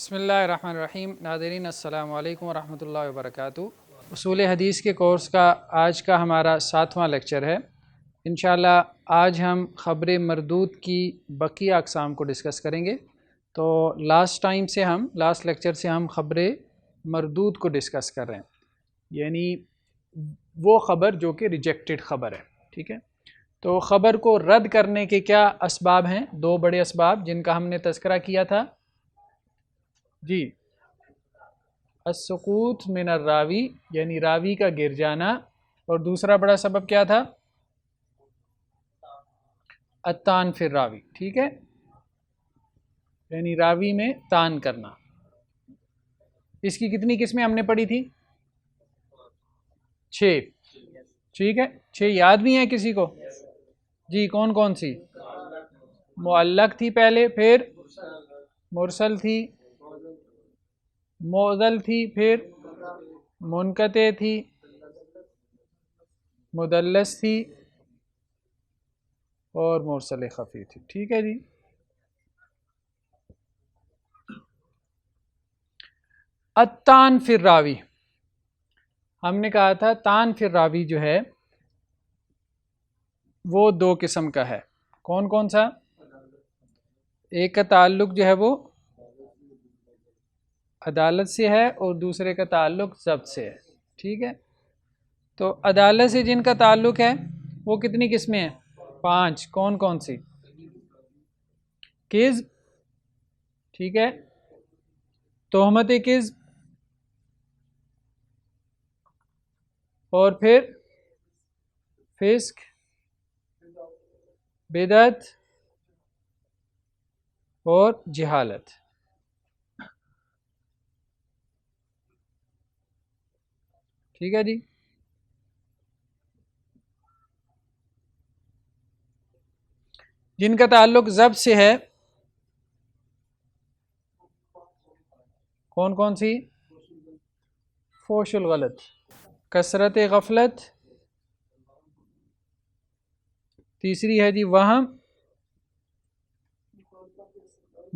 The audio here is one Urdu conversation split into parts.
بسم اللہ الرحمن الرحیم۔ ناظرین السلام علیکم ورحمۃ اللہ وبرکاتہ۔ اصول حدیث کے کورس کا آج کا ہمارا 7واں لیکچر ہے۔ انشاءاللہ آج ہم خبر مردود کی بقیہ اقسام کو ڈسکس کریں گے۔ تو لاسٹ لیکچر سے ہم خبر مردود کو ڈسکس کر رہے ہیں، یعنی وہ خبر جو کہ ریجیکٹڈ خبر ہے، ٹھیک ہے۔ تو خبر کو رد کرنے کے کیا اسباب ہیں؟ دو بڑے اسباب جن کا ہم نے تذکرہ کیا تھا جی، السقوط من الراوی یعنی راوی کا گر جانا، اور دوسرا بڑا سبب کیا تھا؟ الطعن فی الراوی، ٹھیک ہے، یعنی راوی میں طعن کرنا۔ اس کی کتنی قسمیں ہم نے پڑھی تھی؟ 6، ٹھیک ہے۔ 6 یاد بھی ہیں کسی کو؟ جی، کون کون سی؟ معلق تھی پہلے، پھر مرسل تھی، معضل تھی، پھر منقطع تھی، مدلس تھی، اور مرسل خفی تھی، ٹھیک ہے جی۔ الطعن فی الراوی، ہم نے کہا تھا طعن فی الراوی جو ہے وہ 2 قسم کا ہے۔ کون کون سا؟ ایک کا تعلق جو ہے وہ عدالت سے ہے، اور دوسرے کا تعلق ضبط سے ہے، ٹھیک ہے۔ تو عدالت سے جن کا تعلق ہے وہ کتنی قسمیں ہیں؟ 5۔ کون کون سی؟ کذب، ٹھیک ہے، تہمت کذب، اور پھر فسق، بدعت اور جہالت، ٹھیک ہے جی۔ جن کا تعلق ضبط سے ہے کون کون سی؟ فوش الغلط، کثرت غفلت، تیسری ہے جی وہم،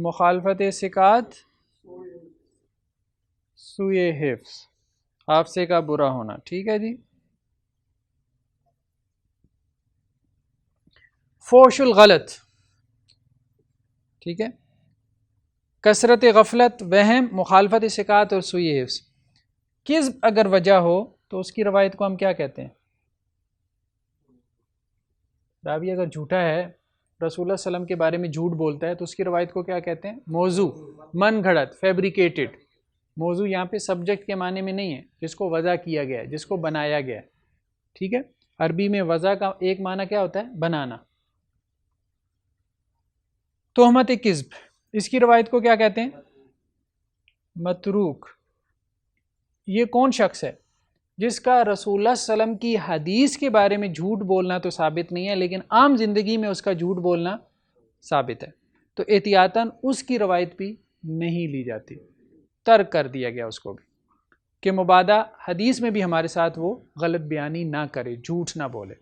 مخالفت ثقات، سوء حفظ، حافظے کا برا ہونا، ٹھیک ہے جی۔ فوش الغلط، ٹھیک ہے، کثرت غفلت، وہم، مخالفت ثقات اور سوء حفظ۔ کذب اگر وجہ ہو تو اس کی روایت کو ہم کیا کہتے ہیں؟ راوی اگر جھوٹا ہے، رسول اللہ صلی اللہ علیہ وسلم کے بارے میں جھوٹ بولتا ہے، تو اس کی روایت کو کیا کہتے ہیں؟ موضوع، من گھڑت، فیبریکیٹڈ۔ موضوع یہاں پہ سبجیکٹ کے معنی میں نہیں ہے، جس کو وضع کیا گیا ہے، جس کو بنایا گیا ہے، ٹھیک ہے۔ عربی میں وضع کا ایک معنی کیا ہوتا ہے؟ بنانا۔ تہمت کذب، اس کی روایت کو کیا کہتے ہیں؟ متروک۔ یہ کون شخص ہے جس کا رسول اللہ صلی اللہ علیہ وسلم کی حدیث کے بارے میں جھوٹ بولنا تو ثابت نہیں ہے، لیکن عام زندگی میں اس کا جھوٹ بولنا ثابت ہے، تو احتیاطاً اس کی روایت بھی نہیں لی جاتی، ترک کر دیا گیا اس کو بھی، کہ مبادا حدیث میں بھی ہمارے ساتھ وہ غلط بیانی نہ کرے، جھوٹ نہ بولے۔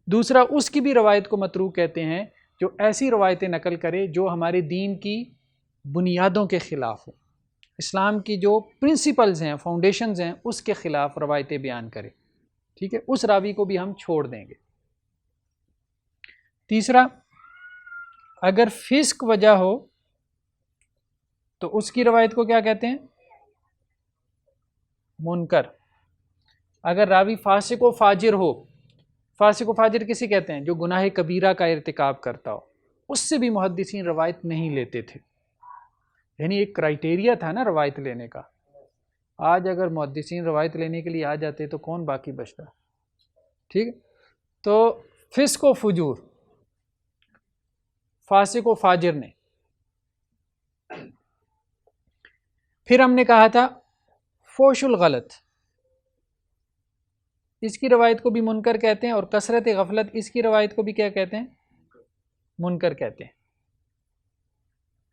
دوسرا، اس کی بھی روایت کو متروک کہتے ہیں جو ایسی روایتیں نقل کرے جو ہمارے دین کی بنیادوں کے خلاف ہو، اسلام کی جو پرنسپلز ہیں، فاؤنڈیشنز ہیں، اس کے خلاف روایتیں بیان کرے، ٹھیک ہے، اس راوی کو بھی ہم چھوڑ دیں گے۔ تیسرا، اگر فسق وجہ ہو تو اس کی روایت کو کیا کہتے ہیں؟ منکر۔ اگر راوی فاسق و فاجر ہو، فاسق و فاجر کسی کہتے ہیں؟ جو گناہ کبیرہ کا ارتکاب کرتا ہو، اس سے بھی محدثین روایت نہیں لیتے تھے، یعنی ایک کرائیٹیریا تھا نا روایت لینے کا۔ آج اگر محدثین روایت لینے کے لیے آ جاتے تو کون باقی بچتا، ٹھیک ہے۔ تو فسق و فجور، فاسق و فاجر نے۔ پھر ہم نے کہا تھا فوش الغلط، اس کی روایت کو بھی منکر کہتے ہیں، اور کثرت غفلت، اس کی روایت کو بھی کیا کہتے ہیں؟ منکر کہتے ہیں۔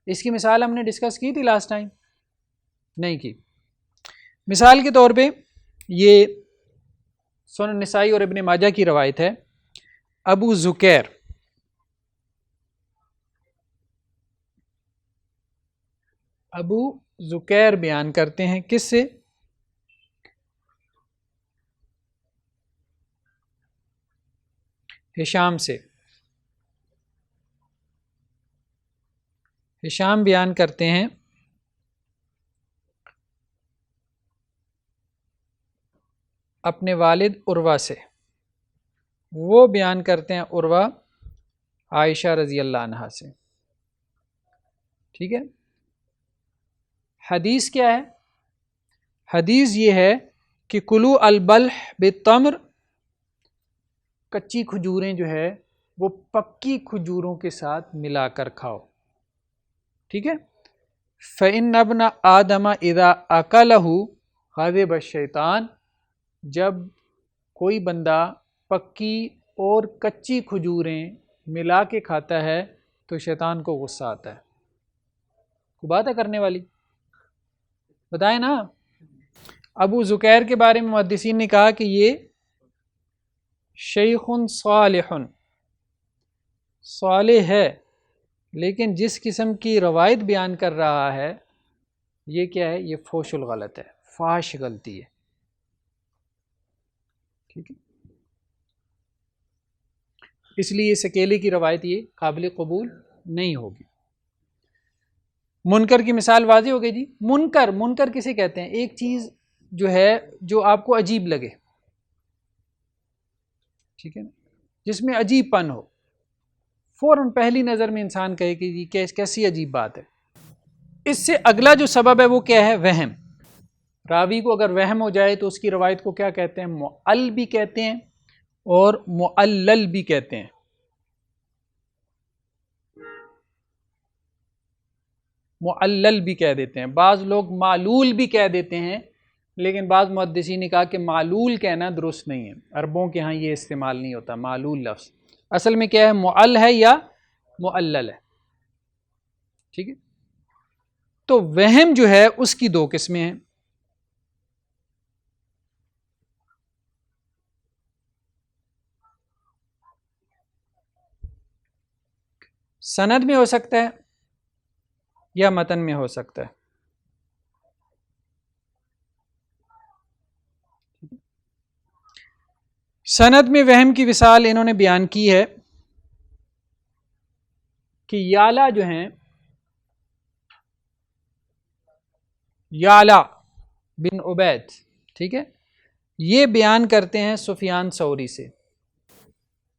اس کی مثال ہم نے ڈسکس کی تھی لاسٹ ٹائم؟ نہیں کی۔ مثال کے طور پہ یہ سنن نسائی اور ابن ماجہ کی روایت ہے، ابو زکیر ابو زکیر بیان کرتے ہیں کس سے؟ ہشام سے. ہشام بیان کرتے ہیں اپنے والد عروہ سے، وہ بیان کرتے ہیں عروہ عائشہ رضی اللہ عنہا سے. ٹھیک ہے. حدیث کیا ہے؟ حدیث یہ ہے کہ کلو البلح بالتمر، کچی کھجوریں جو ہے وہ پکی کھجوروں کے ساتھ ملا کر کھاؤ. ٹھیک ہے. فَإِنَّ ابْنَ آدَمَ اِذَا أَكَلَهُ غَضِبَ الشَّيْطَانُ، جب کوئی بندہ پکی اور کچی کھجوریں ملا کے کھاتا ہے تو شیطان کو غصہ آتا ہے. کوئی بات ہے کرنے والی؟ بتائیں نا. ابو زکیر کے بارے میں محدثین نے کہا کہ یہ شیخ صالح، صالح ہے، لیکن جس قسم کی روایت بیان کر رہا ہے یہ کیا ہے؟ یہ فوش الغلط ہے، فاحش غلطی ہے. ٹھیک ہے. اس لیے اس اکیلے کی روایت یہ قابل قبول نہیں ہوگی. منکر کی مثال واضح ہو گئی جی. منکر کسے کہتے ہیں؟ ایک چیز جو ہے جو آپ کو عجیب لگے. ٹھیک ہے نا، جس میں عجیب پن ہو، فوراً پہلی نظر میں انسان کہے کہ یہ کیسی عجیب بات ہے. اس سے اگلا جو سبب ہے وہ کیا ہے؟ وہم. راوی کو اگر وہم ہو جائے تو اس کی روایت کو کیا کہتے ہیں؟ معل بھی کہتے ہیں اور معلل بھی کہتے ہیں. معلل بھی کہہ دیتے ہیں، بعض لوگ معلول بھی کہہ دیتے ہیں، لیکن بعض محدثین نے کہا کہ معلول کہنا درست نہیں ہے. عربوں کے ہاں یہ استعمال نہیں ہوتا معلول لفظ. اصل میں کیا ہے؟ معل ہے یا معلل ہے. ٹھیک ہے. تو وہم جو ہے اس کی دو قسمیں ہیں. سند میں ہو سکتا ہے یا متن میں ہو سکتا ہے. سند میں وہم کی مثال انہوں نے بیان کی ہے کہ یالا جو ہیں، یالا بن عبید، ٹھیک ہے، یہ بیان کرتے ہیں سفیان ثوری سے.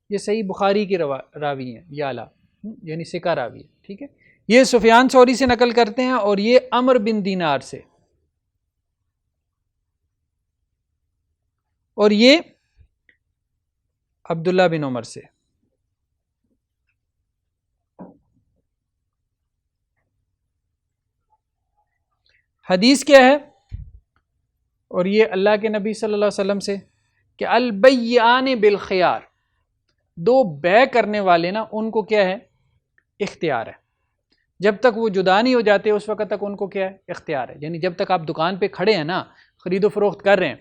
یہ صحیح بخاری کے راوی ہیں، یالا یعنی ثقہ راوی ہے. ٹھیک ہے. یہ سفیان ثوری سے نقل کرتے ہیں اور یہ عمر بن دینار سے، اور یہ عبداللہ بن عمر سے. حدیث کیا ہے؟ اور یہ اللہ کے نبی صلی اللہ علیہ وسلم سے کہ البیعان بالخیار، دو بے کرنے والے نا ان کو کیا ہے؟ اختیار ہے. جب تک وہ جدا نہیں ہو جاتے اس وقت تک ان کو کیا ہے؟ اختیار ہے. یعنی جب تک آپ دکان پہ کھڑے ہیں نا، خرید و فروخت کر رہے ہیں،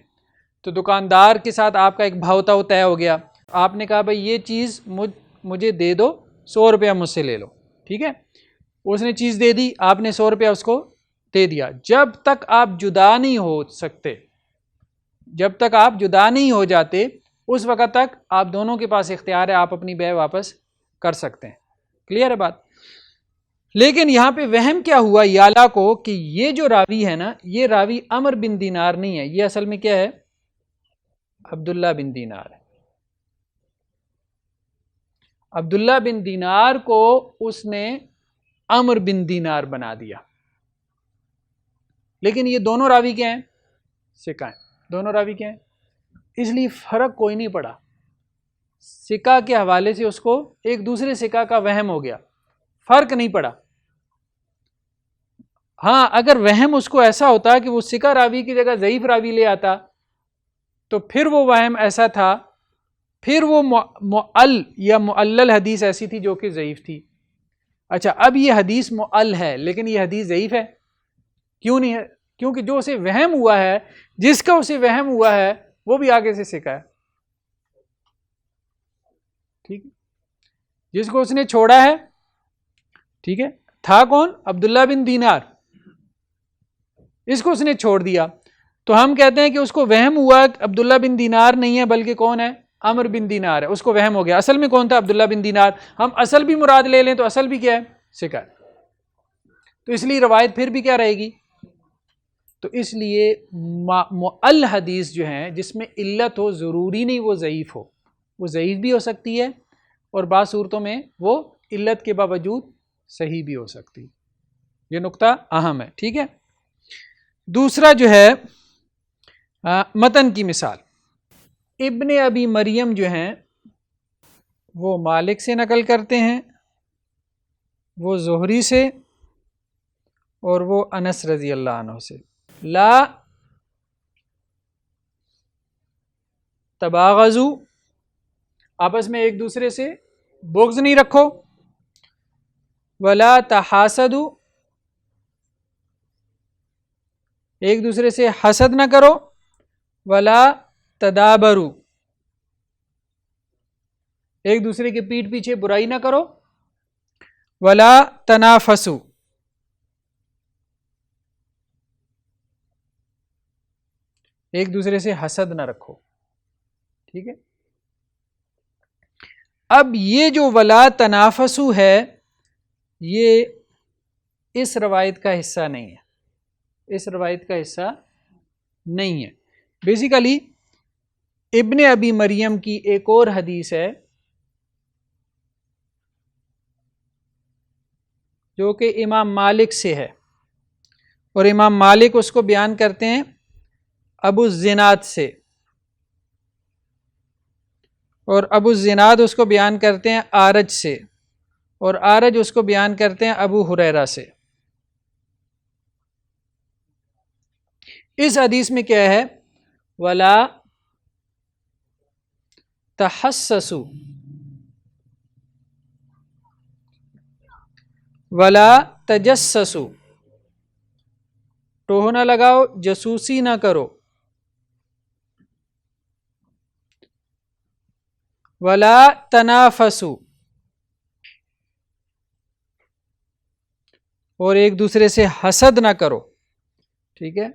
تو دکاندار کے ساتھ آپ کا ایک بھاؤ تاؤ طے ہو گیا. آپ نے کہا بھائی یہ چیز مجھے دے دو، 100 روپیہ مجھ سے لے لو. ٹھیک ہے. اس نے چیز دے دی، آپ نے 100 روپیہ اس کو دے دیا. جب تک آپ جدا نہیں ہو سکتے، جب تک آپ جدا نہیں ہو جاتے اس وقت تک آپ دونوں کے پاس اختیار ہے، آپ اپنی بے واپس کر سکتے ہیں. کلیئر ہے بات؟ لیکن یہاں پہ وہم کیا ہوا یالا کو کہ یہ جو راوی ہے نا، یہ راوی عمر بن دینار نہیں ہے، یہ اصل میں کیا ہے؟ عبداللہ بن دینار ہے. عبداللہ بن دینار کو اس نے عمر بن دینار بنا دیا. لیکن یہ دونوں راوی کیا ہیں؟ ثقہ ہیں. دونوں راوی کیا ہیں؟ اس لیے فرق کوئی نہیں پڑا. ثقہ کے حوالے سے اس کو ایک دوسرے ثقہ کا وہم ہو گیا، فرق نہیں پڑا. ہاں اگر وہم اس کو ایسا ہوتا کہ وہ ثقہ راوی کی جگہ ضعیف راوی لے آتا تو پھر وہ وہم ایسا تھا، پھر وہ معل یا معلل حدیث ایسی تھی جو کہ ضعیف تھی. اچھا اب یہ حدیث معل ہے لیکن یہ حدیث ضعیف ہے. کیوں نہیں ہے؟ کیونکہ جو اسے وہم ہوا ہے، جس کا اسے وہم ہوا ہے وہ بھی آگے سے ثقہ ہے. ٹھیک ہے. جس کو اس نے چھوڑا ہے، ٹھیک ہے، تھا کون؟ عبداللہ بن دینار. اس کو اس نے چھوڑ دیا، تو ہم کہتے ہیں کہ اس کو وہم ہوا عبداللہ بن دینار نہیں ہے بلکہ کون ہے؟ عمر بن دینار ہے، اس کو وہم ہو گیا، اصل میں کون تھا؟ عبداللہ بن دینار۔ ہم اصل بھی مراد لے لیں تو اصل بھی کیا ہے؟ ثقہ ہے، تو اس لیے روایت پھر بھی کیا رہے گی؟ تو اس لیے معل حدیث جو ہیں جس میں علت ہو، ضروری نہیں وہ ضعیف ہو، وہ ضعیف بھی ہو سکتی ہے اور بعض صورتوں میں وہ علت کے باوجود صحیح بھی ہو سکتی ہے، یہ نقطہ اہم ہے، ٹھیک ہے۔ دوسرا جو ہے متن کی مثال، ابن ابی مریم جو ہیں وہ مالک سے نقل کرتے ہیں، وہ زہری سے، اور وہ انس رضی اللہ عنہ سے۔ لا تباغضوا، آپس میں ایک دوسرے سے بغض نہیں رکھو، ولا تحاسدوا، ایک دوسرے سے حسد نہ کرو، ولا تدابروا، ایک دوسرے کے پیٹھ پیچھے برائی نہ کرو، ولا تنافسوا، ایک دوسرے سے حسد نہ رکھو، ٹھیک ہے۔ اب یہ جو ولا تنافسوا ہے یہ اس روایت کا حصہ نہیں ہے، اس روایت کا حصہ نہیں ہے۔ بیسیکلی ابن ابی مریم کی ایک اور حدیث ہے جو کہ امام مالک سے ہے، اور امام مالک اس کو بیان کرتے ہیں ابو الزناد سے، اور ابو الزناد اس کو بیان کرتے ہیں آرج سے، اور آرج اس کو بیان کرتے ہیں ابو ہریرہ سے۔ اس حدیث میں کیا ہے؟ ولا تحسسوا، ولا تجسسوا، ٹوہ نہ لگاؤ، جاسوسی نہ کرو، ولا تنافسوا، اور ایک دوسرے سے حسد نہ کرو، ٹھیک ہے،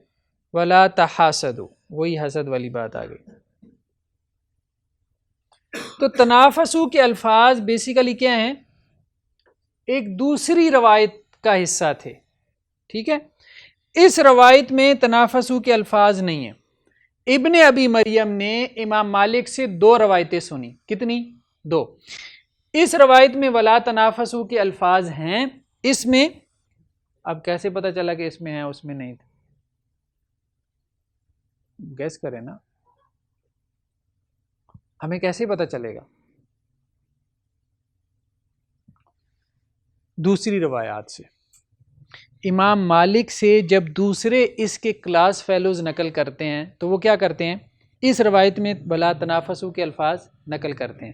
ولا تحاسدوا، وہی حسد والی بات آ گئی۔ تو تنافسوا کے الفاظ بیسیکلی کیا ہیں؟ ایک دوسری روایت کا حصہ تھے، ٹھیک ہے۔ اس روایت میں تنافسوا کے الفاظ نہیں ہیں۔ ابن ابی مریم نے امام مالک سے 2 روایتیں سنی، کتنی؟ 2۔ اس روایت میں ولا تنافسوا کے الفاظ ہیں، اس میں اب کیسے پتا چلا کہ اس میں ہے اس میں نہیں تھا؟ گیس کریں نا، ہمیں کیسے پتا چلے گا؟ دوسری روایات سے۔ امام مالک سے جب دوسرے اس کے کلاس فیلوز نقل کرتے ہیں تو وہ کیا کرتے ہیں؟ اس روایت میں ولا تنافسوا کے الفاظ نقل کرتے ہیں۔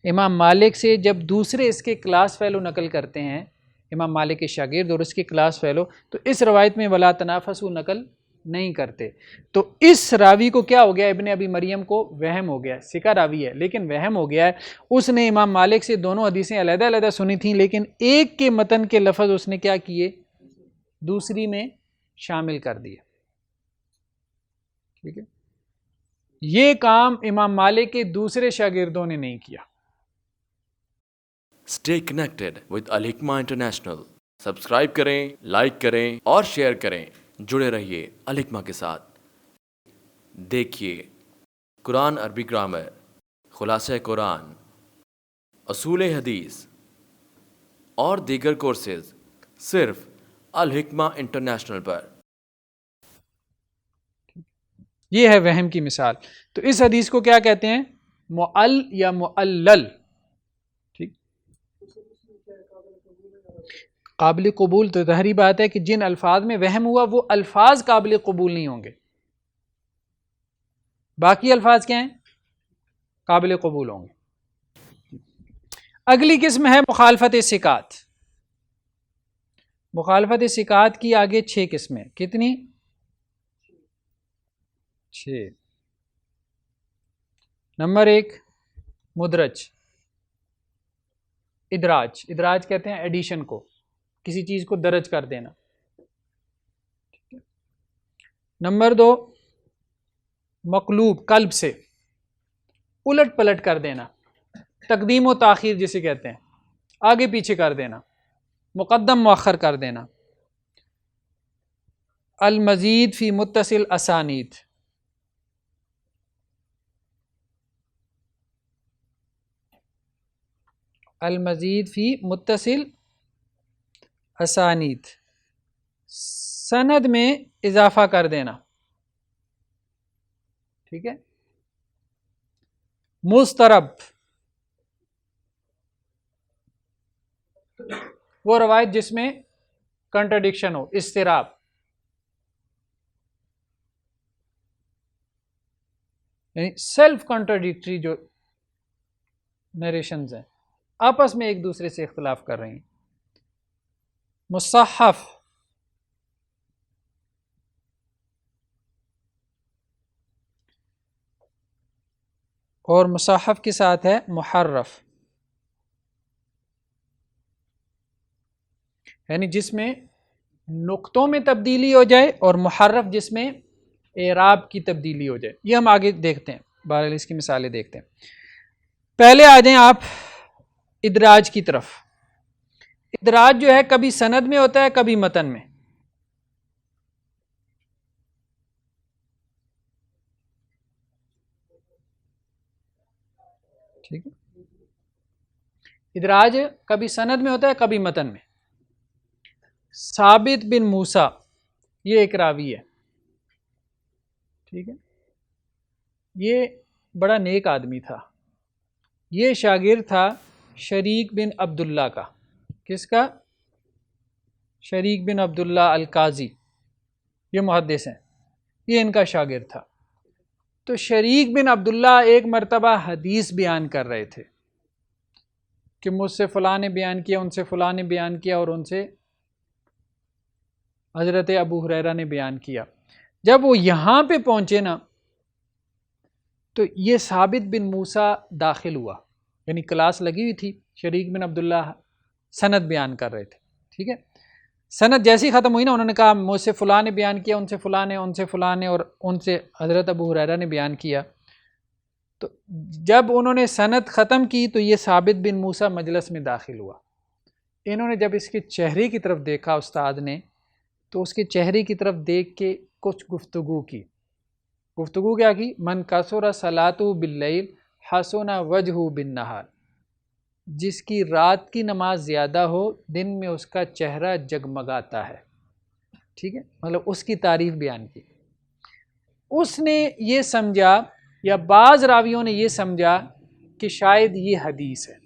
امام مالک سے جب دوسرے اس کے کلاس فیلو نقل کرتے ہیں، امام مالک کے شاگرد اور اس کے کلاس فیلو، تو اس روایت میں ولا تنافسوا نقل نہیں کرتے۔ تو اس راوی کو کیا ہو گیا؟ ابن ابی مریم کو وہم ہو گیا، ثقہ راوی ہے لیکن وہم ہو گیا ہے۔ اس نے امام مالک سے دونوں حدیثیں علیحدہ علیحدہ سنی تھیں، لیکن ایک کے متن کے لفظ اس نے کیا کیے؟ دوسری میں شامل کر دیا، ٹھیک ہے۔ یہ کام امام مالک کے دوسرے شاگردوں نے نہیں کیا۔ Stay connected with Al Hikmah International. Subscribe کریں، لائک کریں اور شیئر کریں۔ جڑے رہیے ال حکمہ کے ساتھ۔ دیکھیے قرآن عربی گرامر، خلاصہ قرآن، اصول حدیث اور دیگر کورسز صرف ال حکمہ انٹرنیشنل پر۔ یہ ہے وہم کی مثال۔ تو اس حدیث کو کیا کہتے ہیں؟ معل یا معلل، ٹھیک۔ قابل قبول تو ظاہری بات ہے کہ جن الفاظ میں وہم ہوا وہ الفاظ قابل قبول نہیں ہوں گے، باقی الفاظ کیا ہیں؟ قابل قبول ہوں گے۔ اگلی قسم ہے مخالفت ثقات۔ مخالفت ثقات کی آگے 6 قسمیں، کتنی؟ 6۔ نمبر 1 مدرج، ادراج۔ ادراج کہتے ہیں ایڈیشن کو، کسی چیز کو درج کر دینا، نمبر 2 مقلوب، قلب سے الٹ پلٹ کر دینا، تقدیم و تاخیر جسے کہتے ہیں، آگے پیچھے کر دینا، مقدم مؤخر کر دینا۔ المزید فی متصل اسانید، المزید فی متصل اسانید، سند میں اضافہ کر دینا، ٹھیک ہے۔ مضطرب، وہ روایت جس میں کنٹرڈکشن ہو، اضطراب۔ یعنی سیلف کنٹرڈکٹری جو نریشنز ہیں، آپس میں ایک دوسرے سے اختلاف کر رہی ہیں۔ مصحف، اور مصحف کے ساتھ ہے محرف، یعنی جس میں نقطوں میں تبدیلی ہو جائے، اور محرف جس میں اعراب کی تبدیلی ہو جائے۔ یہ ہم آگے دیکھتے ہیں، بہرحال اس کی مثالیں دیکھتے ہیں۔ پہلے آ جائیں آپ ادراج کی طرف۔ ادراج جو ہے کبھی سند میں ہوتا ہے، کبھی متن میں۔ ٹھیک ہے، ادراج کبھی سند میں ہوتا ہے، کبھی متن میں۔ ثابت بن موسیٰ، یہ ایک راوی ہے، ٹھیک ہے، یہ بڑا نیک آدمی تھا، یہ شاگرد تھا شریک بن عبداللہ کا۔ کس کا؟ شریک بن عبداللہ القاضی، یہ محدث ہیں، یہ ان کا شاگرد تھا۔ تو شریک بن عبداللہ ایک مرتبہ حدیث بیان کر رہے تھے کہ مجھ سے فلاں نے بیان کیا، ان سے فلاں نے بیان کیا، اور ان سے حضرت ابو ہریرہ نے بیان کیا۔ جب وہ یہاں پہ پہنچے نا، تو یہ ثابت بن موسیٰ داخل ہوا، یعنی کلاس لگی ہوئی تھی، شریک بن عبداللہ سند بیان کر رہے تھے، ٹھیک ہے۔ سند جیسی ختم ہوئی نا، انہوں نے کہا مجھ سے فلاں نے بیان کیا، ان سے فلاں نے، ان سے فلاں نے، اور ان سے حضرت ابو ہریرہ نے بیان کیا۔ تو جب انہوں نے سند ختم کی تو یہ ثابت بن موسیٰ مجلس میں داخل ہوا۔ انہوں نے جب اس کے چہرے کی طرف دیکھا استاد نے، تو اس کے چہرے کی طرف دیکھ کے کچھ گفتگو کی۔ گفتگو کیا کی؟ من کثر صلاتہ باللیل حسن وجہہ بالنہار، جس کی رات کی نماز زیادہ ہو، دن میں اس کا چہرہ جگمگاتا ہے، ٹھیک ہے، مطلب اس کی تعریف بیان کی۔ اس نے یہ سمجھا، یا بعض راویوں نے یہ سمجھا کہ شاید یہ حدیث ہے۔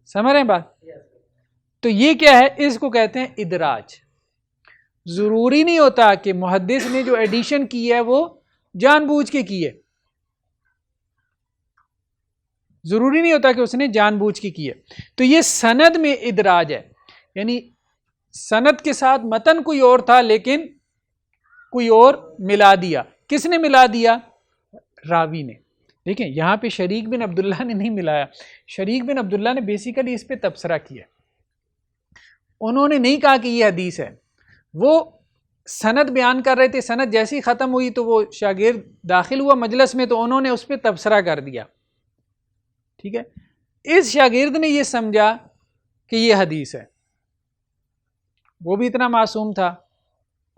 سمجھ رہے ہیں بات؟ تو یہ کیا ہے؟ اس کو کہتے ہیں ادراج۔ ضروری نہیں ہوتا کہ محدث نے جو ایڈیشن کی ہے وہ جان بوجھ کے کی ہے، ضروری نہیں ہوتا کہ اس نے جان بوجھ کے کی ہے۔ تو یہ سند میں ادراج ہے، یعنی سند کے ساتھ متن کوئی اور تھا لیکن کوئی اور ملا دیا۔ کس نے ملا دیا؟ راوی نے۔ دیکھیں یہاں پہ شریک بن عبداللہ نے نہیں ملایا، شریک بن عبداللہ نے بیسیکلی اس پہ تبصرہ کیا، انہوں نے نہیں کہا کہ یہ حدیث ہے۔ وہ سند بیان کر رہے تھے، سند جیسی ختم ہوئی تو وہ شاگرد داخل ہوا مجلس میں، تو انہوں نے اس پہ تبصرہ کر دیا، ٹھیک ہے۔ اس شاگرد نے یہ سمجھا کہ یہ حدیث ہے، وہ بھی اتنا معصوم تھا،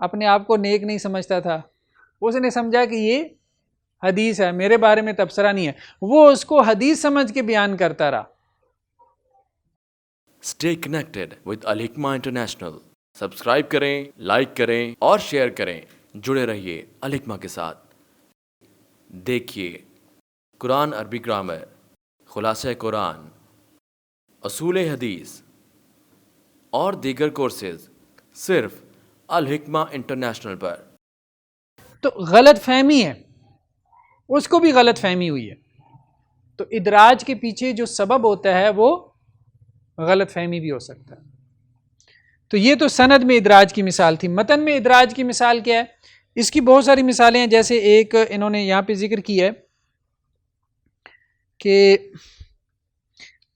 اپنے آپ کو نیک نہیں سمجھتا تھا، اس نے سمجھا کہ یہ حدیث ہے، میرے بارے میں تبصرہ نہیں ہے، وہ اس کو حدیث سمجھ کے بیان کرتا رہا۔ Stay connected with Al Hikmah International. Subscribe کریں، لائک کریں اور شیئر کریں۔ جڑے رہیے ال حکمہ کے ساتھ۔ دیکھیے قرآن عربی گرامر، خلاصہ قرآن، اصول حدیث اور دیگر کورسز صرف الحکمہ انٹرنیشنل پر۔ تو غلط فہمی ہے، اس کو بھی غلط فہمی ہوئی ہے، تو ادراج کے پیچھے جو سبب ہوتا ہے وہ غلط فہمی بھی ہو سکتا ہے۔ تو یہ تو سند میں ادراج کی مثال تھی۔ متن میں ادراج کی مثال کیا ہے؟ اس کی بہت ساری مثالیں ہیں، جیسے ایک انہوں نے یہاں پہ ذکر کی ہے کہ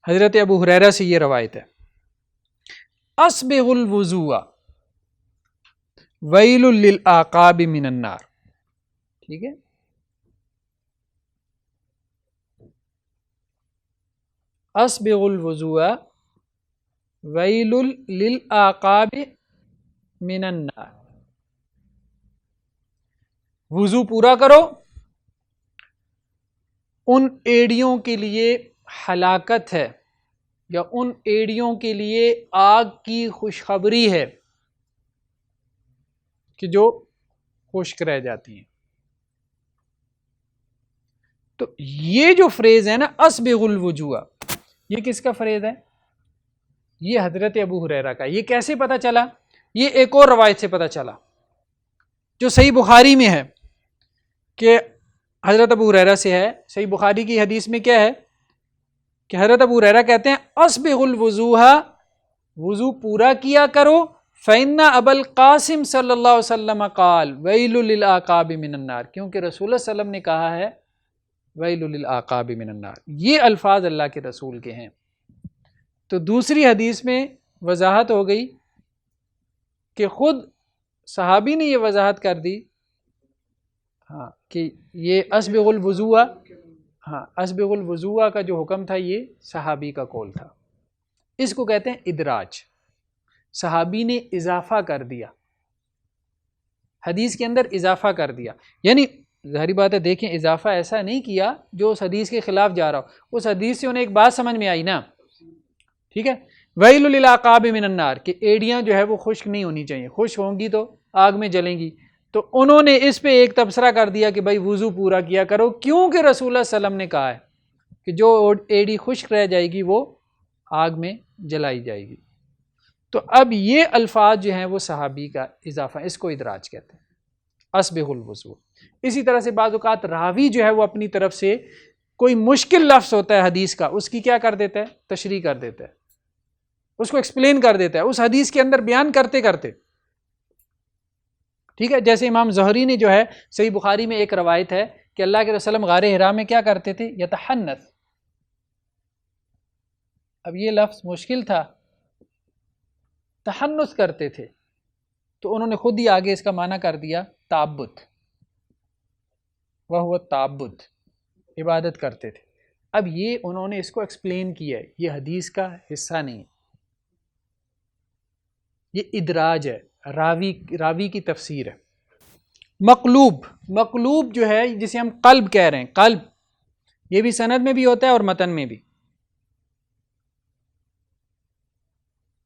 حضرت ابو ہریرہ سے یہ روایت ہے، اسبغ الوضوء ویل للعقاب من النار. ٹھیک ہے. اسبغ الوضوء ویل للعقاب من النار. وضو پورا کرو، ان ایڑیوں کے لیے ہلاکت ہے یا ان ایڑیوں کے لیے آگ کی خوشخبری ہے کہ جو خشک رہ جاتی ہیں. تو یہ جو فریز ہے نا اسبغ الوضوء، یہ کس کا فریز ہے؟ یہ حضرت ابو ہریرہ کا. یہ کیسے پتہ چلا؟ یہ ایک اور روایت سے پتہ چلا جو صحیح بخاری میں ہے کہ حضرت ابو ہریرہ سے ہے. صحیح بخاری کی حدیث میں کیا ہے کہ حضرت ابو ہریرہ کہتے ہیں اسبغ الوضوء، وضو پورا کیا کرو، فإن ابا القاسم صلی اللہ علیہ وسلم قال ویل للعقاب من النار، کیونکہ رسول اللہ صلی اللہ علیہ وسلم نے کہا ہے ویل للعقاب من النار. یہ الفاظ اللہ کے رسول کے ہیں. تو دوسری حدیث میں وضاحت ہو گئی کہ خود صحابی نے یہ وضاحت کر دی ہاں کہ یہ اسبغ الوضوء، ہاں اسبغ الوضوء کا جو حکم تھا یہ صحابی کا قول تھا. اس کو کہتے ہیں ادراج. صحابی نے اضافہ کر دیا، حدیث کے اندر اضافہ کر دیا. یعنی ظاہری بات ہے دیکھیں اضافہ ایسا نہیں کیا جو اس حدیث کے خلاف جا رہا ہو، اس حدیث سے انہیں ایک بات سمجھ میں آئی نا. ٹھیک ہے. ویل للعقاب من النار کہ ایڑیاں جو ہے وہ خشک نہیں ہونی چاہیے، خشک ہوں گی تو آگ میں جلیں گی. تو انہوں نے اس پہ ایک تبصرہ کر دیا کہ بھائی وضو پورا کیا کرو، کیونکہ رسول اللہ صلی اللہ علیہ وسلم نے کہا ہے کہ جو ایڑی خشک رہ جائے گی وہ آگ میں جلائی جائے گی. تو اب یہ الفاظ جو ہیں وہ صحابی کا اضافہ، اس کو ادراج کہتے ہیں اسبغ الوضوء. اسی طرح سے بعض اوقات راوی جو ہے وہ اپنی طرف سے کوئی مشکل لفظ ہوتا ہے حدیث کا، اس کی کیا کر دیتا ہے؟ تشریح کر دیتا ہے، اس کو ایکسپلین کر دیتا ہے اس حدیث کے اندر بیان کرتے کرتے. ٹھیک ہے. جیسے امام زہری نے جو ہے صحیح بخاری میں ایک روایت ہے کہ اللہ کے رسول غار حرا میں کیا کرتے تھے؟ یتحنث. اب یہ لفظ مشکل تھا، تحنث کرتے تھے، تو انہوں نے خود ہی آگے اس کا معنی کر دیا تعبد، وہ تعبد، عبادت کرتے تھے. اب یہ انہوں نے اس کو ایکسپلین کیا ہے، یہ حدیث کا حصہ نہیں، یہ ادراج ہے، راوی کی تفسیر ہے. مقلوب، مقلوب جو ہے جسے ہم قلب کہہ رہے ہیں، قلب یہ بھی سند میں بھی ہوتا ہے اور متن میں بھی،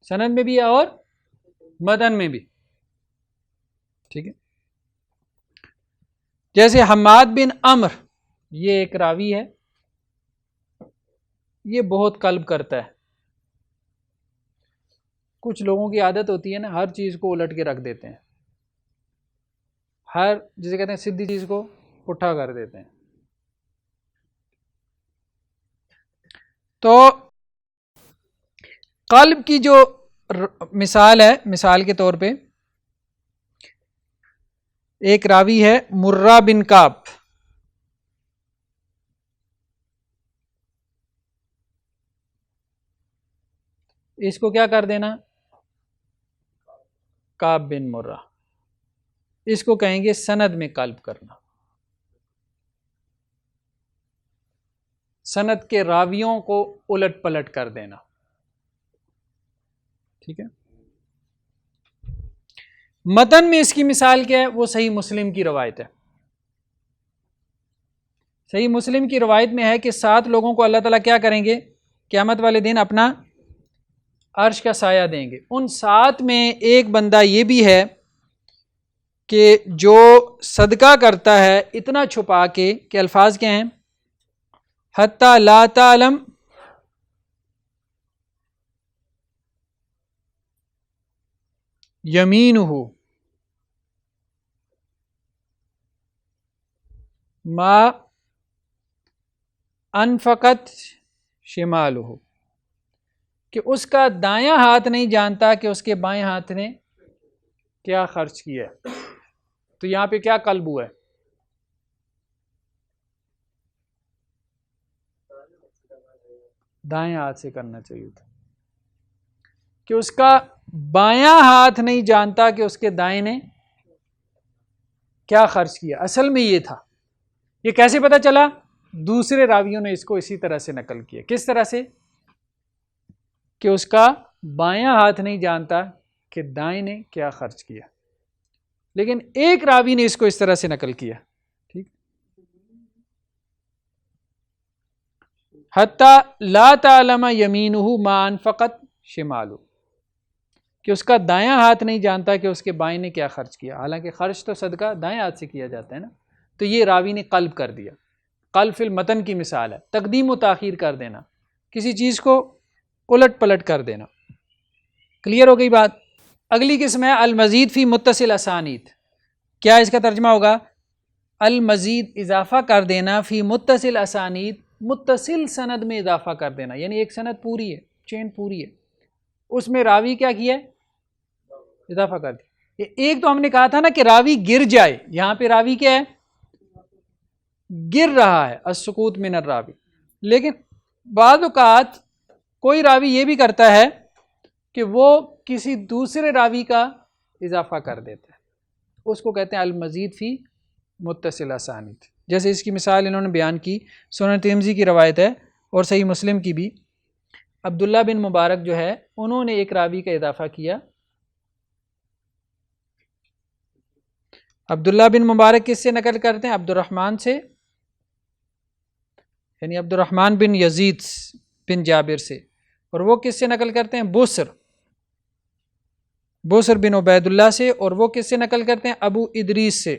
سند میں بھی ہے اور متن میں بھی. ٹھیک ہے. جیسے حماد بن عمر، یہ ایک راوی ہے، یہ بہت قلب کرتا ہے. کچھ لوگوں کی عادت ہوتی ہے نا ہر چیز کو الٹ کے رکھ دیتے ہیں، ہر جسے کہتے ہیں سیدھی چیز کو پٹھا کر دیتے ہیں. تو قلب کی جو مثال ہے، مثال کے طور پہ ایک راوی ہے مرہ بن کعب، اس کو کیا کر دینا؟ کعب بن مرہ. اس کو کہیں گے سند میں قلب کرنا، سند کے راویوں کو الٹ پلٹ کر دینا. ٹھیک ہے. متن میں اس کی مثال کیا ہے؟ وہ صحیح مسلم کی روایت ہے. صحیح مسلم کی روایت میں ہے کہ 7 لوگوں کو اللہ تعالیٰ کیا کریں گے قیامت والے دن؟ اپنا عرش کا سایہ دیں گے. ان 7 میں ایک بندہ یہ بھی ہے کہ جو صدقہ کرتا ہے اتنا چھپا کے کہ الفاظ کیا ہیں؟ حتی لا تعلم یمینہ ما انفقت شمالہ، کہ اس کا دایاں ہاتھ نہیں جانتا کہ اس کے بائیں ہاتھ نے کیا خرچ کیا ہے. تو یہاں پہ کیا قلب ہوا ہے؟ دائیں ہاتھ سے کرنا چاہیے تھا، کہ اس کا بایاں ہاتھ نہیں جانتا کہ اس کے دائیں نے کیا خرچ کیا، اصل میں یہ تھا. یہ کیسے پتہ چلا؟ دوسرے راویوں نے اس کو اسی طرح سے نقل کیا. کس طرح سے؟ کہ اس کا بایاں ہاتھ نہیں جانتا کہ دائیں نے کیا خرچ کیا، لیکن ایک راوی نے اس کو اس طرح سے نقل کیا. ٹھیک. حتی لا تعلم یمینہ ما انفقت شمالہ، کہ اس کا دایاں ہاتھ نہیں جانتا کہ اس کے بائیں نے کیا خرچ کیا، حالانکہ خرچ تو صدقہ دائیں ہاتھ سے کیا جاتا ہے نا. تو یہ راوی نے قلب کر دیا. قلب فی المتن کی مثال ہے، تقدیم و تاخیر کر دینا، کسی چیز کو الٹ پلٹ کر دینا. کلیئر ہو گئی بات؟ اگلی قسم ہے المزید فی متصل اسانید. کیا اس کا ترجمہ ہوگا؟ المزید اضافہ کر دینا، فی متصل اسانید متصل سند میں اضافہ کر دینا، یعنی ایک سند پوری ہے، چین پوری ہے، اس میں راوی کیا کیا ہے؟ اضافہ کر دیا. ایک تو ہم نے کہا تھا نا کہ راوی گر جائے، یہاں پہ راوی کیا ہے؟ گر رہا ہے، السقوط من الراوی. لیکن بعض اوقات کوئی راوی یہ بھی کرتا ہے کہ وہ کسی دوسرے راوی کا اضافہ کر دیتا ہے، اس کو کہتے ہیں المزید فی متصل اسانید. جیسے اس کی مثال انہوں نے بیان کی، سنن ترمذی کی روایت ہے اور صحیح مسلم کی بھی. عبداللہ بن مبارک جو ہے انہوں نے ایک راوی کا اضافہ کیا. عبداللہ بن مبارک کس سے نقل کرتے ہیں؟ عبد الرحمن سے، یعنی عبد الرحمن بن یزید بن جابر سے. اور وہ کس سے نقل کرتے ہیں؟ بصر بن عبید اللہ سے. اور وہ کس سے نقل کرتے ہیں؟ ابو ادریس سے.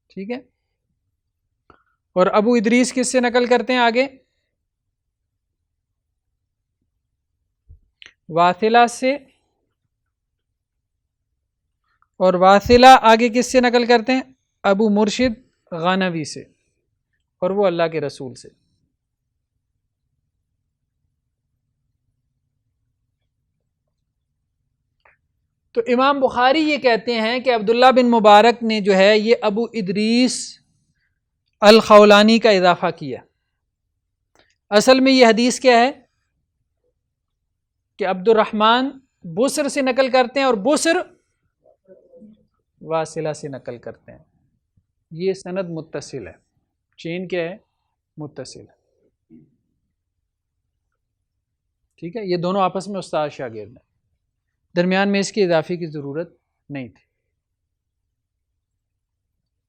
ٹھیک ہے. اور ابو ادریس کس سے نقل کرتے ہیں آگے؟ واثلہ سے. اور واثلہ آگے کس سے نقل کرتے ہیں؟ ابو مرشد غانوی سے، اور وہ اللہ کے رسول سے. تو امام بخاری یہ کہتے ہیں کہ عبداللہ بن مبارک نے جو ہے یہ ابو ادریس الخولانی کا اضافہ کیا. اصل میں یہ حدیث کیا ہے کہ عبد الرحمن بصر سے نقل کرتے ہیں اور بصر واصلہ سے نقل کرتے ہیں. یہ سند متصل ہے، چین کیا ہے؟ متصل ہے. ٹھیک ہے. یہ دونوں آپس میں استاد شاگرد ہیں، درمیان میں اس کی اضافے کی ضرورت نہیں تھی.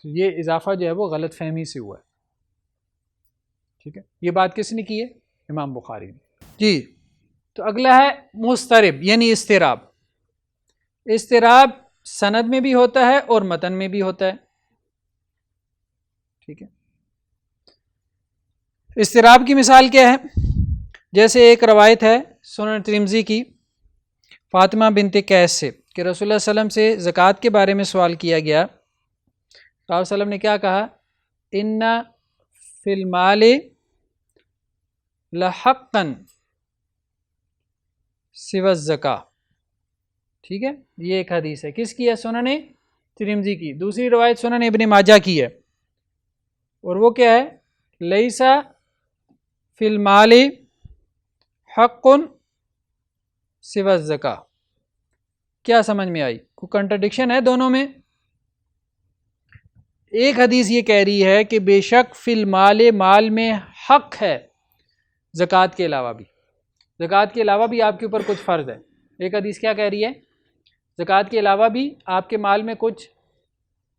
تو یہ اضافہ جو ہے وہ غلط فہمی سے ہوا ہے. ٹھیک ہے. یہ بات کس نے کی ہے؟ امام بخاری نے. جی. تو اگلا ہے مضطرب یعنی اضطراب. اضطراب سند میں بھی ہوتا ہے اور متن میں بھی ہوتا ہے. ٹھیک ہے. اضطراب کی مثال کیا ہے؟ جیسے ایک روایت ہے سنن ترمذی کی فاطمہ بنت قیس سے کہ رسول اللہ صلی اللہ علیہ وسلم سے زکوٰۃ کے بارے میں سوال کیا گیا. رسول اللہ علیہ وسلم نے کیا کہا؟ ان فی المال لحقا سوى الزکاۃ. ٹھیک ہے. یہ ایک حدیث ہے، کس کی ہے؟ سنن ترمذی کی. دوسری روایت سنن ابن ماجہ کی ہے، اور وہ کیا ہے؟ لیس فی المال حق سوى الزکاۃ. کیا سمجھ میں آئی؟ کوئی کنٹرڈکشن ہے دونوں میں؟ ایک حدیث یہ کہہ رہی ہے کہ بے شک فی المال مال میں حق ہے زکوٰۃ کے علاوہ بھی، زکوٰۃ کے علاوہ بھی آپ کے اوپر کچھ فرض ہے. ایک حدیث کیا کہہ رہی ہے؟ زکوٰۃ کے علاوہ بھی آپ کے مال میں کچھ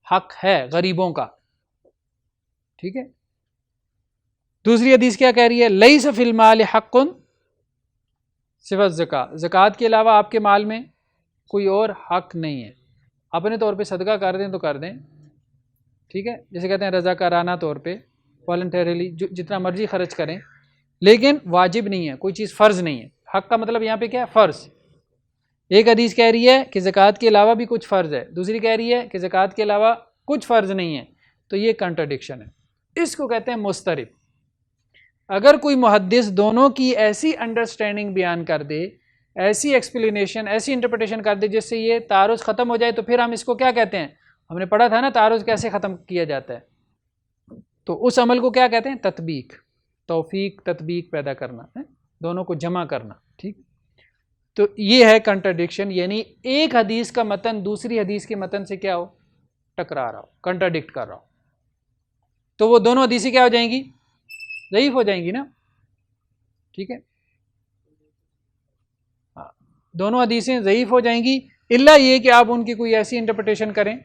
حق ہے غریبوں کا. ٹھیک ہے. دوسری حدیث کیا کہہ رہی ہے؟ لیس فی المال حق سوى الزکاۃ. زکوٰۃ کے علاوہ آپ کے مال میں کوئی اور حق نہیں ہے. اپنے طور پہ صدقہ کر دیں تو کر دیں، ٹھیک ہے، جیسے کہتے ہیں رضاکارانہ طور پہ والنٹریلی جتنا مرضی خرچ کریں، لیکن واجب نہیں ہے، کوئی چیز فرض نہیں ہے. حق کا مطلب یہاں پہ کیا ہے؟ فرض. ایک حدیث کہہ رہی ہے کہ زکوٰۃ کے علاوہ بھی کچھ فرض ہے، دوسری کہہ رہی ہے کہ زکوٰۃ کے علاوہ کچھ فرض نہیں ہے. تو یہ کنٹرڈکشن ہے، اس کو کہتے ہیں مضطرب. اگر کوئی محدث دونوں کی ایسی انڈرسٹینڈنگ بیان کر دے، ایسی ایکسپلینیشن، ایسی انٹرپریٹیشن کر دے جس سے یہ تعارض ختم ہو جائے، تو پھر ہم اس کو کیا کہتے ہیں؟ ہم نے پڑھا تھا نا تعارض کیسے ختم کیا جاتا ہے. تو اس عمل کو کیا کہتے ہیں؟ تطبیق. توفیق تطبیق پیدا کرنا ہے، دونوں کو جمع کرنا. ٹھیک. تو یہ ہے کنٹرڈکشن، یعنی ایک حدیث کا متن دوسری حدیث کے متن سے کیا ہو؟ ٹکرا رہا ہو، کنٹراڈکٹ کر رہا ہو، تو وہ دونوں حدیثیں کیا ہو جائیں گی؟ ضعیف ہو جائیں گی نا. ٹھیک ہے، دونوں حدیثیں ضعیف ہو جائیں گی، الا یہ کہ آپ ان کی کوئی ایسی انٹرپریٹیشن کریں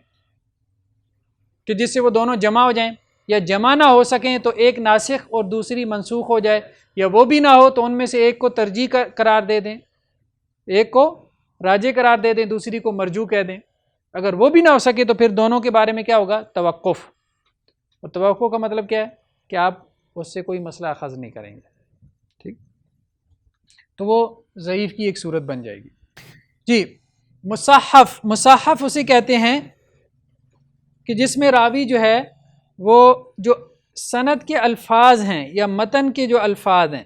کہ جس سے وہ دونوں جمع ہو جائیں، یا جمع نہ ہو سکیں تو ایک ناسخ اور دوسری منسوخ ہو جائے، یا وہ بھی نہ ہو تو ان میں سے ایک کو ترجیح قرار دے دیں، ایک کو راجح قرار دے دیں، دوسری کو مرجوح کہہ دیں. اگر وہ بھی نہ ہو سکے تو پھر دونوں کے بارے میں کیا ہوگا؟ توقف. اور توقف کا مطلب کیا ہے؟ کہ آپ اس سے کوئی مسئلہ اخذ نہیں کریں گے. ٹھیک، تو وہ ضعیف کی ایک صورت بن جائے گی. جی، مصحف اسے کہتے ہیں کہ جس میں راوی جو ہے وہ جو سند کے الفاظ ہیں یا متن کے جو الفاظ ہیں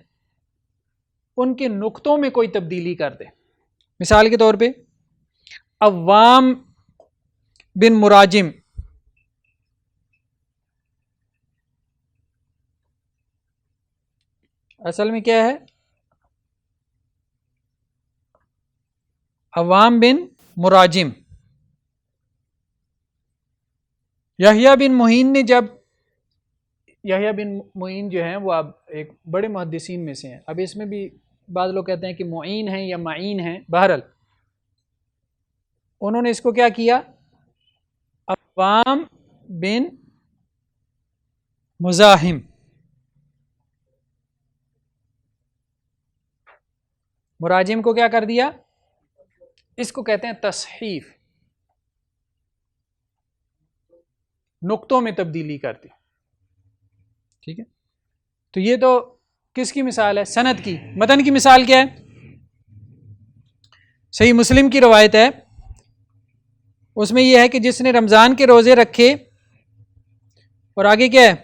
ان کے نقطوں میں کوئی تبدیلی کر دے. مثال کے طور پہ عوام بن مراجم، اصل میں کیا ہے؟ عوام بن مراجم. یحییٰ بن معین نے جب، یحییٰ بن معین جو ہیں وہ اب ایک بڑے محدثین میں سے ہیں، اب اس میں بھی بعض لوگ کہتے ہیں کہ معین ہیں یا معین ہیں، بہرحال انہوں نے اس کو کیا کیا؟ عوام بن مزاحم، مراجم کو کیا کر دیا؟ اس کو کہتے ہیں تصحیف، نقطوں میں تبدیلی کر دی. ٹھیک ہے، تو یہ تو کس کی مثال ہے؟ سند کی. متن کی مثال کیا ہے؟ صحیح مسلم کی روایت ہے، اس میں یہ ہے کہ جس نے رمضان کے روزے رکھے، اور آگے کیا ہے؟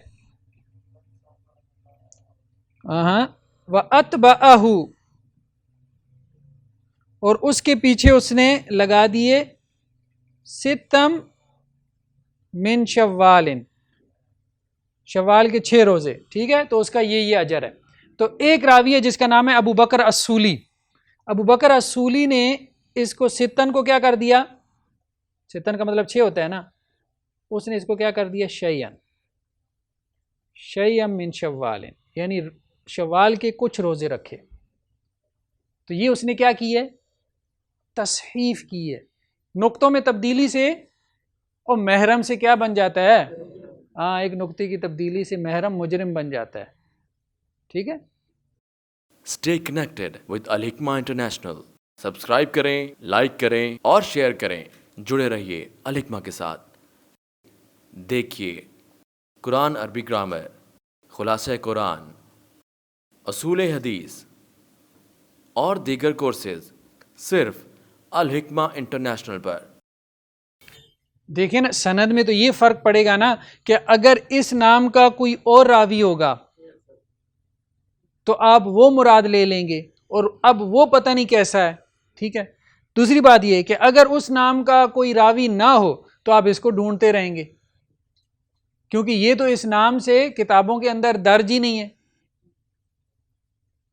وَأَتْبَعَهُ، اور اس کے پیچھے اس نے لگا دیے ستم من شوال، شوال کے 6 روزے. ٹھیک ہے، تو اس کا یہ اجر ہے. تو ایک راوی ہے جس کا نام ہے ابو بکر السولی. ابو بکر السولی نے اس کو ستن کو کیا کر دیا؟ ستن کا مطلب 6 ہوتا ہے نا، اس نے اس کو کیا کر دیا؟ شیئن من شوال، یعنی شوال کے کچھ روزے رکھے. تو یہ اس نے کیا کی ہے؟ تصحیف کی ہے. نقطوں میں تبدیلی سے، اور محرم سے کیا بن جاتا ہے؟ ایک نقطے کی تبدیلی سے محرم مجرم بن جاتا ہے. ٹھیک ہے. Stay connected with Al Hikmah international. Subscribe کریں، لائک کریں اور شیئر کریں. جڑے رہیے الحکمہ کے ساتھ. دیکھیے قرآن عربی گرامر، خلاصہ قرآن، اصول حدیث اور دیگر کورسز صرف الحکمہ انٹرنیشنل پر. دیکھیں نا، سند میں تو یہ فرق پڑے گا نا کہ اگر اس نام کا کوئی اور راوی ہوگا تو آپ وہ مراد لے لیں گے، اور اب وہ پتہ نہیں کیسا ہے. ٹھیک ہے. دوسری بات یہ کہ اگر اس نام کا کوئی راوی نہ ہو تو آپ اس کو ڈھونڈتے رہیں گے، کیونکہ یہ تو اس نام سے کتابوں کے اندر درج ہی نہیں ہے.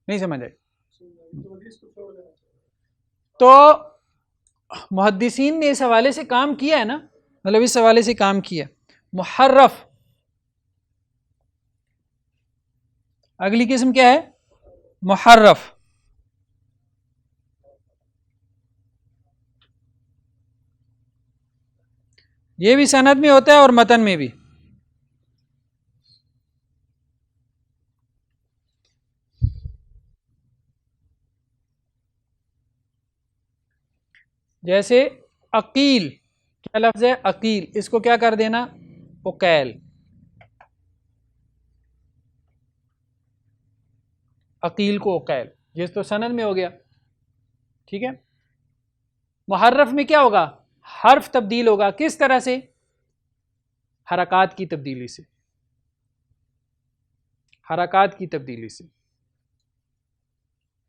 نہیں سمجھ آئی؟ تو محدثین نے اس حوالے سے کام کیا ہے نا، مطلب اس حوالے سے کام کیا. محرف، اگلی قسم کیا ہے؟ محرف. یہ بھی سند میں ہوتا ہے اور متن میں بھی. جیسے عقیل، کیا لفظ ہے؟ عقیل. اس کو کیا کر دینا؟ عقیل. عقیل کو عقیل، یہ تو سند میں ہو گیا. ٹھیک ہے. محرف میں کیا ہوگا؟ حرف تبدیل ہوگا. کس طرح سے؟ حرکات کی تبدیلی سے. حرکات کی تبدیلی سے.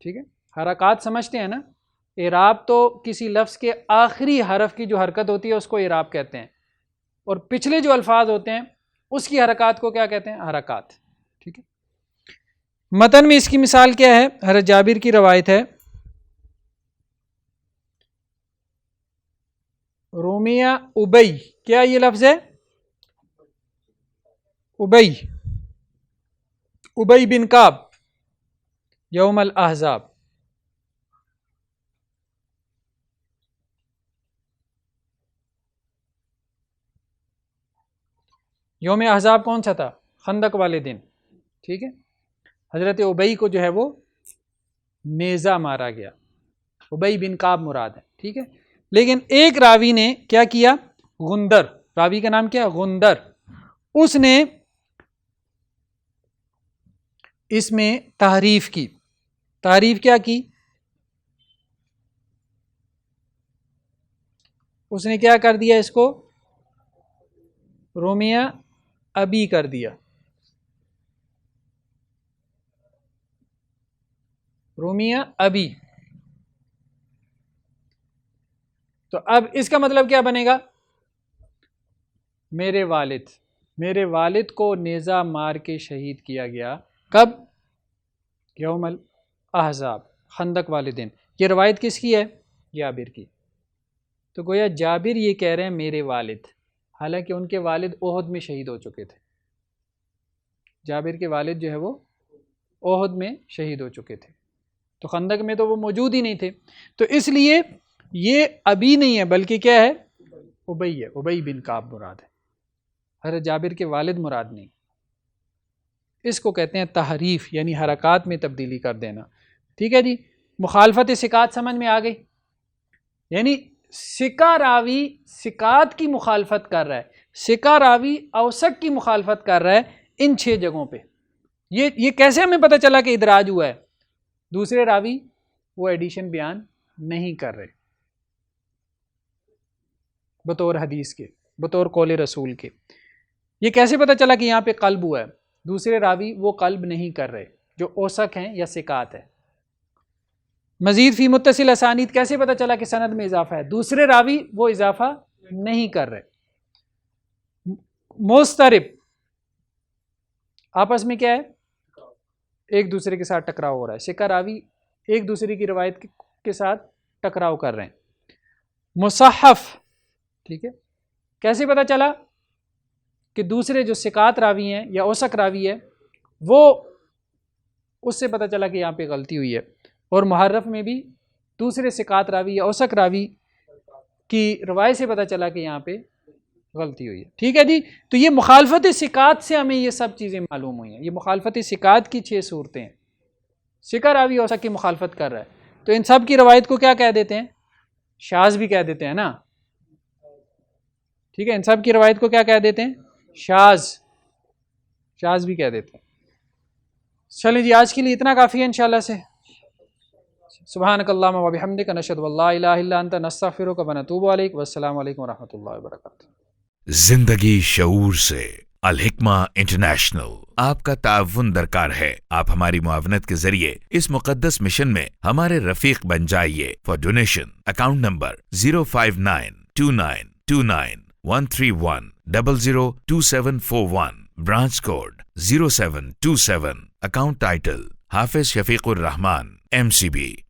ٹھیک ہے. حرکات سمجھتے ہیں نا؟ اعراب تو کسی لفظ کے آخری حرف کی جو حرکت ہوتی ہے اس کو اعراب کہتے ہیں، اور پچھلے جو الفاظ ہوتے ہیں اس کی حرکات کو کیا کہتے ہیں؟ حرکات. ٹھیک ہے. متن میں اس کی مثال کیا ہے؟ حضرت جابر کی روایت ہے، رومیہ ابئی، کیا یہ لفظ ہے؟ ابئی، ابئی بن کعب یوم الاحزاب. یوم احزاب کون سا تھا؟ خندق والے دن. ٹھیک ہے، حضرت ابئی کو جو ہے وہ نیزہ مارا گیا. ابئی بن کعب مراد ہے. ٹھیک ہے، لیکن ایک راوی نے کیا کیا؟ غندر، راوی کا نام کیا؟ غندر. اس نے اس میں تحریف کی. تحریف کیا کی؟ اس نے کیا کر دیا؟ اس کو رومیہ ابی کر دیا. رومیہ ابی. تو اب اس کا مطلب کیا بنے گا؟ میرے والد، میرے والد کو نیزہ مار کے شہید کیا گیا. کب؟ یوم الاحزاب، خندق والے دن. یہ روایت کس کی ہے؟ جابر کی. تو گویا جابر یہ کہہ رہے ہیں میرے والد، حالانکہ ان کے والد احد میں شہید ہو چکے تھے. جابر کے والد جو ہے وہ احد میں شہید ہو چکے تھے، تو خندق میں تو وہ موجود ہی نہیں تھے. تو اس لیے یہ ابی نہیں ہے بلکہ کیا ہے؟ ابئی ہے. ابئی بن کعب مراد ہے، حضرت جابر کے والد مراد نہیں. اس کو کہتے ہیں تحریف، یعنی حرکات میں تبدیلی کر دینا. ٹھیک ہے جی. مخالفت ثقات سمجھ میں آ گئی؟ یعنی ثقہ راوی ثقات کی مخالفت کر رہا ہے، ثقہ راوی اوثق کی مخالفت کر رہا ہے ان 6 جگہوں پہ. یہ کیسے ہمیں پتہ چلا کہ ادراج ہوا ہے؟ دوسرے راوی وہ ایڈیشن بیان نہیں کر رہے بطور حدیث کے، بطور قول رسول کے. یہ کیسے پتہ چلا کہ یہاں پہ قلب ہوا ہے؟ دوسرے راوی وہ قلب نہیں کر رہے جو اوثق ہیں یا ثقات ہے. مزید فی متصل اسانید کیسے پتہ چلا کہ سند میں اضافہ ہے؟ دوسرے راوی وہ اضافہ نہیں کر رہے. مسترب آپس میں کیا ہے؟ ایک دوسرے کے ساتھ ٹکراؤ ہو رہا ہے. ثقہ راوی ایک دوسرے کی روایت کے ساتھ ٹکراؤ کر رہے ہیں. مصحف، ٹھیک ہے، کیسے پتہ چلا کہ دوسرے جو ثقات راوی ہیں یا اوثق راوی ہے وہ، اس سے پتہ چلا کہ یہاں پہ غلطی ہوئی ہے. اور محرف میں بھی دوسرے ثقات راوی یا اوثق راوی کی روایت سے پتہ چلا کہ یہاں پہ غلطی ہوئی ہے. ٹھیک ہے جی. تو یہ مخالفت ثقات سے ہمیں یہ سب چیزیں معلوم ہوئی ہیں. یہ مخالفت ثقات کی 6 صورتیں ہیں. ثقہ راوی اوثق کی مخالفت کر رہا ہے تو ان سب کی روایت کو کیا کہہ دیتے ہیں؟ شاذ بھی کہہ دیتے ہیں نا. ٹھیک ہے، ان سب کی روایت کو کیا کہہ دیتے ہیں؟ شاذ بھی کہہ دیتے ہیں. چلیں جی، آج کے لیے اتنا کافی ہے انشاءاللہ سے. سبحانک اللہم و بحمدک، نشہد ان لا الہ الا انت، نستغفرک و نتوب الیک. والسلام علیکم ورحمۃ اللہ وبرکاتہ. زندگی شعور سے الحکمہ انٹرنیشنل آپ کا تعاون درکار ہے. آپ ہماری معاونت کے ذریعے اس مقدس مشن میں ہمارے رفیق بن جائیے. For donation account number 059292131002741، branch code 0727، account title Hafiz Shafiq Rahman MCB.